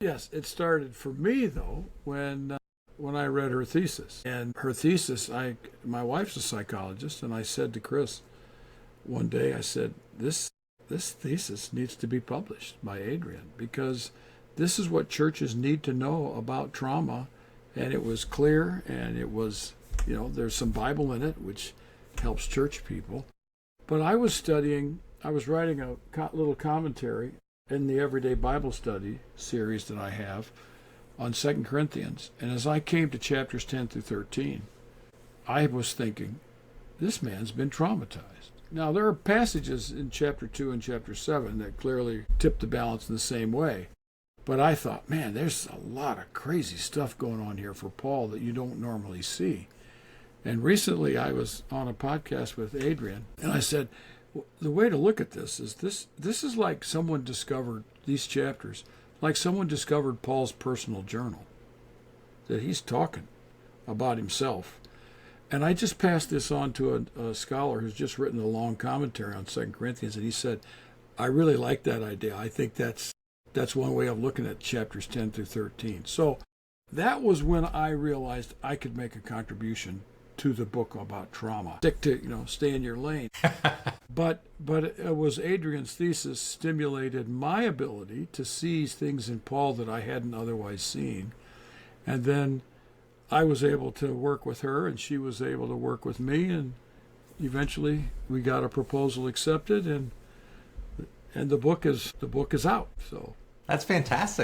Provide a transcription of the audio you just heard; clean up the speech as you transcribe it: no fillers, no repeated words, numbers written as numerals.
Yes, it started for me though when I read her thesis. And her thesis, my wife's a psychologist, and I said to Chris one day, I said, this thesis needs to be published by Adrian because this is what churches need to know about trauma. And it was clear, and it was, there's some Bible in it, which helps church people. But I was writing a little commentary in the Everyday Bible Study series that I have on 2 Corinthians. And as I came to chapters 10 through 13, I was thinking, this man's been traumatized. Now, there are passages in chapter 2 and chapter 7 that clearly tip the balance in the same way. But I thought, man, there's a lot of crazy stuff going on here for Paul that you don't normally see. And recently I was on a podcast with Adrian, and I said, the way to look at this is like someone discovered these chapters, like someone discovered Paul's personal journal, that he's talking about himself. And I just passed this on to a scholar who's just written a long commentary on 2 Corinthians, and he said, I really like that idea. I think that's one way of looking at chapters 10 through 13. So that was when I realized I could make a contribution to the book about trauma. Stick to, stay in your lane. But it was Adrian's thesis stimulated my ability to see things in Paul that I hadn't otherwise seen. And then I was able to work with her, and she was able to work with me, and eventually we got a proposal accepted, and the book is out. So That's fantastic.